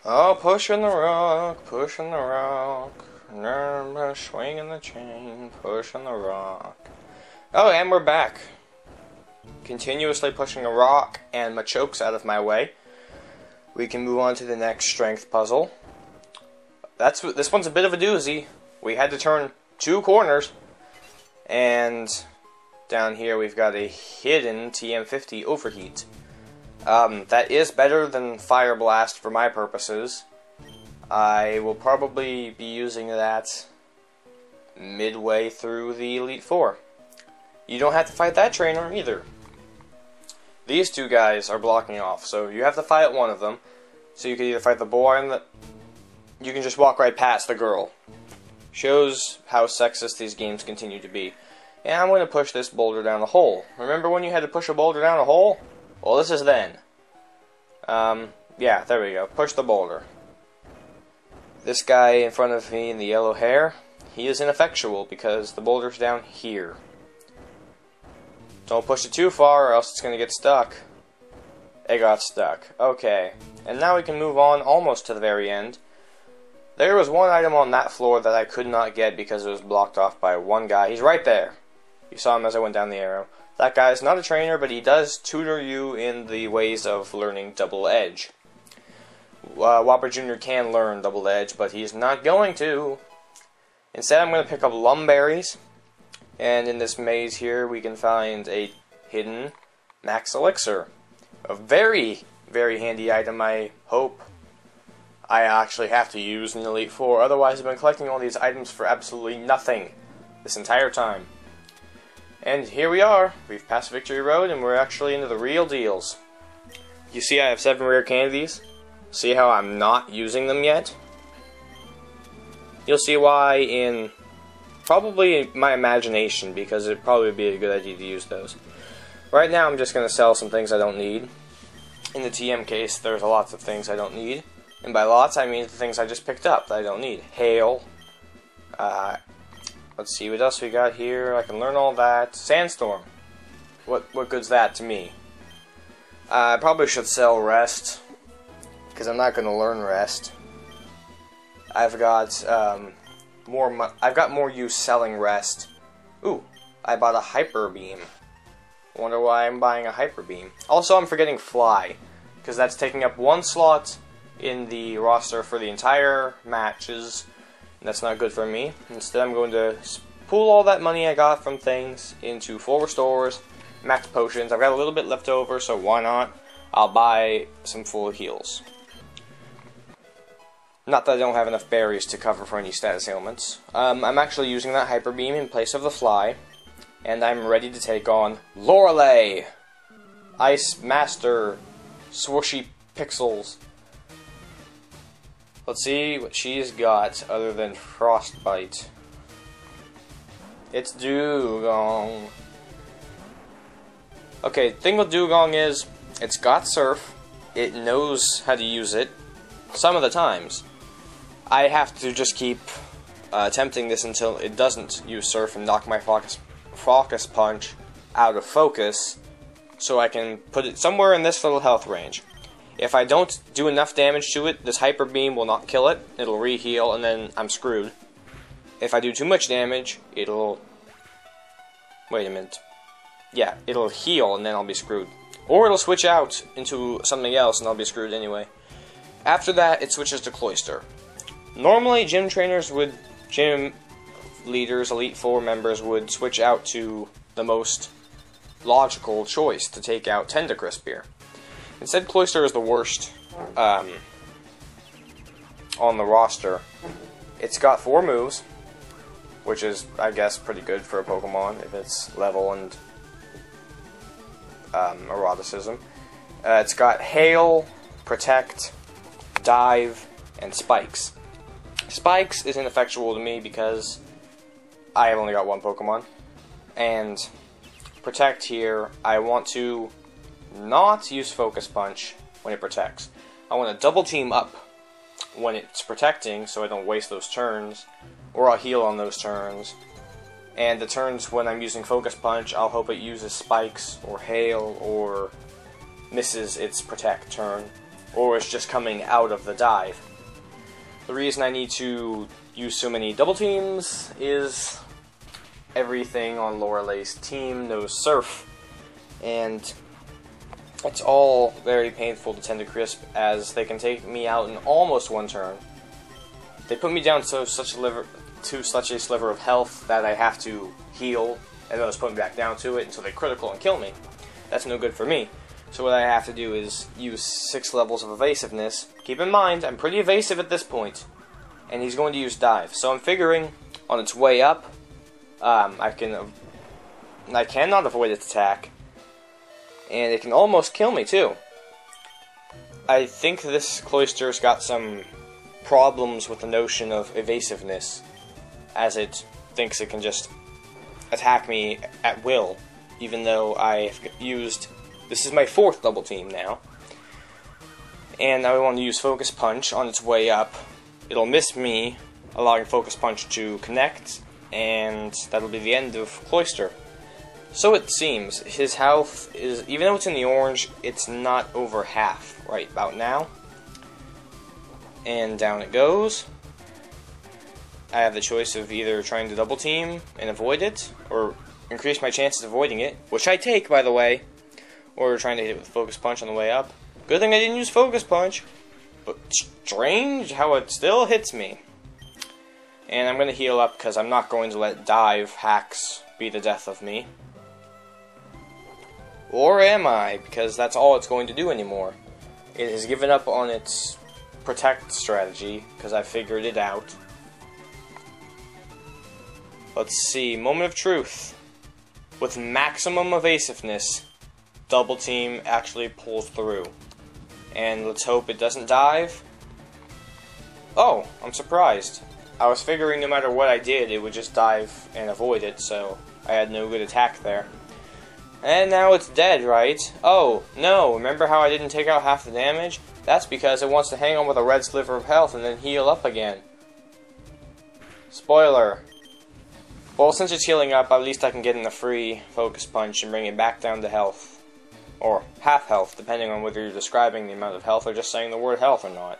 Oh, pushing the rock, swinging the chain, pushing the rock. Oh, and we're back. Continuously pushing a rock and my chokes out of my way. We can move on to the next strength puzzle. This one's a bit of a doozy. We had to turn 2 corners, and down here we've got a hidden TM50 overheat. That is better than Fire Blast for my purposes. I will probably be using that midway through the Elite Four. You don't have to fight that trainer either. These 2 guys are blocking off, so you have to fight one of them. So you can either fight the boy and you can just walk right past the girl. Shows how sexist these games continue to be. And I'm going to push this boulder down the hole. Remember when you had to push a boulder down a hole? Well, this is then. Yeah, there we go. Push the boulder. This guy in front of me in the yellow hair, he is ineffectual because the boulder's down here. Don't push it too far or else it's going to get stuck. It got stuck. Okay. And now we can move on almost to the very end. There was one item on that floor that I could not get because it was blocked off by one guy. He's right there. You saw him as I went down the arrow. That guy is not a trainer, but he does tutor you in the ways of learning double edge. Whopper Jr. can learn double edge, but he's not going to. Instead, I'm going to pick up lumberries. And in this maze here, we can find a hidden max elixir. A very, very handy item, I hope I actually have to use in Elite Four. Otherwise, I've been collecting all these items for absolutely nothing this entire time. And here we are. We've passed Victory Road, and we're actually into the real deals. You see I have 7 rare candies. See how I'm not using them yet? You'll see why in probably my imagination, because it'd probably be a good idea to use those. Right now, I'm just going to sell some things I don't need. In the TM case, there's lots of things I don't need. And by lots, I mean the things I just picked up that I don't need. Hail. Let's see what else we got here. I can learn all that. Sandstorm. What good's that to me? I probably should sell rest, because I'm not going to learn rest. I've got more use selling rest. Ooh, I bought a hyper beam. Wonder why I'm buying a hyper beam. Also, I'm forgetting fly, because that's taking up 1 slot in the roster for the entire matches. That's not good for me. Instead, I'm going to pool all that money I got from things into full restores, max potions. I've got a little bit left over, so why not? I'll buy some full heals. Not that I don't have enough berries to cover for any status ailments. I'm actually using that hyper beam in place of the fly, and I'm ready to take on Lorelei, Ice Master, Swooshy Pixels. Let's see what she's got other than Frostbite. It's Dugong. Okay, the thing with Dugong is, it's got Surf. It knows how to use it. Some of the times. I have to just keep attempting this until it doesn't use Surf and knock my Focus Punch out of focus, so I can put it somewhere in this little health range. If I don't do enough damage to it, this Hyper Beam will not kill it. It'll re-heal, and then I'm screwed. If I do too much damage, it'll... Wait a minute. Yeah, it'll heal, and then I'll be screwed. Or it'll switch out into something else, and I'll be screwed anyway. After that, it switches to Cloyster. Normally, gym leaders, Elite Four members, would switch out to the most logical choice to take out Tendacrisp here. Instead, Cloyster is the worst on the roster. It's got 4 moves, which is, I guess, pretty good for a Pokemon if it's level and eroticism. It's got Hail, Protect, Dive, and Spikes. Spikes is ineffectual to me because I have only got 1 Pokemon. And Protect here, I want to not use Focus Punch when it protects. I want to double team up when it's protecting so I don't waste those turns, or I'll heal on those turns. And the turns when I'm using Focus Punch, I'll hope it uses Spikes or Hail or misses its Protect turn, or it's just coming out of the dive. The reason I need to use so many double teams is everything on Lorelei's team knows Surf, and it's all very painful to Tender Crisp, as they can take me out in almost one turn. They put me down to such a sliver of health that I have to heal, and those put me back down to it until they critical and kill me. That's no good for me. So what I have to do is use 6 levels of evasiveness. Keep in mind, I'm pretty evasive at this point, and he's going to use dive. So I'm figuring on its way up, I cannot avoid its attack, and it can almost kill me too. I think this Cloyster's got some problems with the notion of evasiveness, as it thinks it can just attack me at will, even though I've used... This is my 4th double team now, and I want to use Focus Punch on its way up. It'll miss me, allowing Focus Punch to connect, and that'll be the end of Cloyster. So it seems. His health is, even though it's in the orange, it's not over half right about now. And down it goes. I have the choice of either trying to double team and avoid it, or increase my chances of avoiding it, which I take, by the way, or trying to hit it with Focus Punch on the way up. Good thing I didn't use Focus Punch, but strange how it still hits me. And I'm going to heal up because I'm not going to let dive hacks be the death of me. Or am I? Because that's all it's going to do anymore. It has given up on its protect strategy because I figured it out. Let's see, moment of truth. With maximum evasiveness, double team actually pulls through. And let's hope it doesn't dive. Oh, I'm surprised. I was figuring no matter what I did, it would just dive and avoid it, so I had no good attack there. And now it's dead, right? Oh, no, remember how I didn't take out half the damage? That's because it wants to hang on with a red sliver of health and then heal up again. Spoiler. Well, since it's healing up, at least I can get in a free Focus Punch and bring it back down to health. Or half health, depending on whether you're describing the amount of health or just saying the word health or not.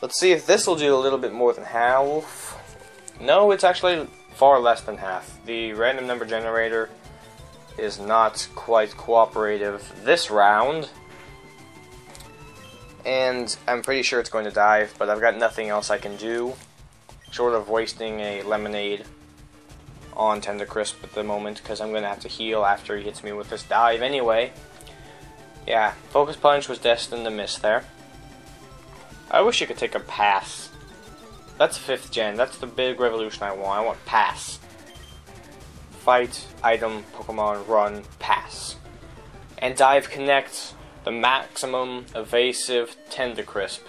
Let's see if this will do a little bit more than half. No, it's actually far less than half. The random number generator is not quite cooperative this round. And I'm pretty sure it's going to dive, but I've got nothing else I can do, short of wasting a lemonade on Tender Crisp at the moment, because I'm going to have to heal after he hits me with this dive anyway. Yeah, Focus Punch was destined to miss there. I wish you could take a pass. That's 5th gen, that's the big revolution I want. I want pass. Fight, item, Pokemon, run, pass. And dive connect, the maximum evasive Tender Crisp.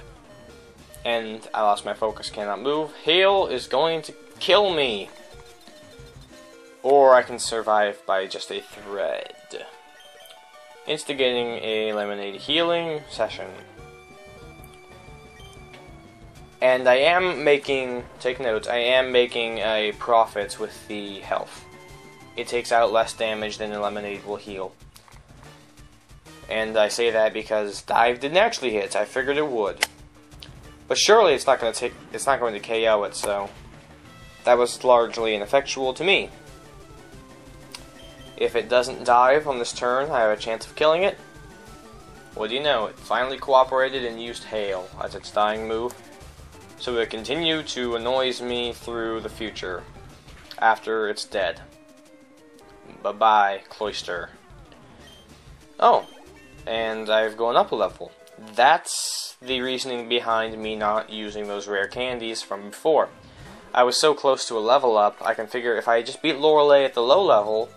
And I lost my focus, cannot move. Hail is going to kill me. Or I can survive by just a thread. Instigating a lemonade healing session. And I am making, take note, I am making a profit with the health. It takes out less damage than the lemonade will heal. And I say that because dive didn't actually hit. I figured it would. But surely it's not going to KO it, so that was largely ineffectual to me. If it doesn't dive on this turn, I have a chance of killing it. What do you know? It finally cooperated and used Hail as its dying move. So it continue to annoy me through the future after it's dead. Bye-bye, Cloyster. Oh, and I've gone up a level. That's the reasoning behind me not using those rare candies from before. I was so close to a level up, I can figure if I just beat Lorelei at the low level,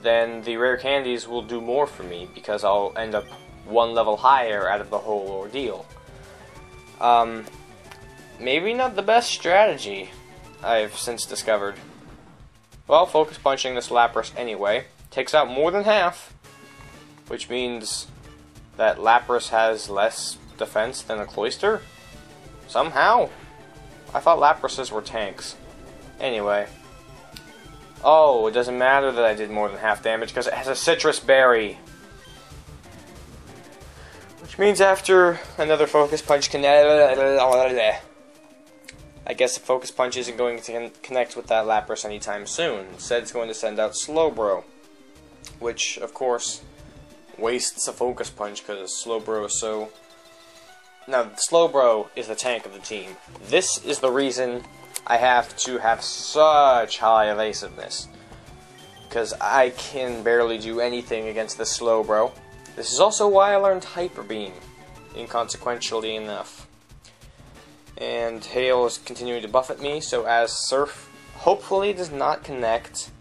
then the rare candies will do more for me, because I'll end up one level higher out of the whole ordeal. Maybe not the best strategy, I've since discovered. Well, Focus Punching this Lapras anyway takes out more than half, which means that Lapras has less defense than a Cloyster? Somehow? I thought Laprases were tanks. Anyway. Oh, it doesn't matter that I did more than half damage because it has a citrus berry. Which Which means after another focus punch I guess the focus punch isn't going to connect with that Lapras anytime soon. Instead, it's going to send out Slowbro, which, of course, wastes a focus punch because Slowbro is so... Now, Slowbro is the tank of the team. This is the reason I have to have such high evasiveness, because I can barely do anything against the Slowbro. This is also why I learned Hyper Beam, inconsequentially enough. And Hail is continuing to buff at me, so as Surf hopefully does not connect,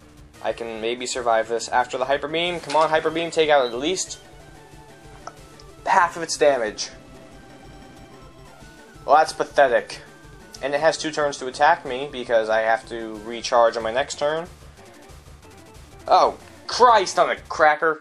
I can maybe survive this after the Hyper Beam. Come on, Hyper Beam, take out at least half of its damage. Well, that's pathetic. And it has 2 turns to attack me, because I have to recharge on my next turn. Oh, Christ on a cracker!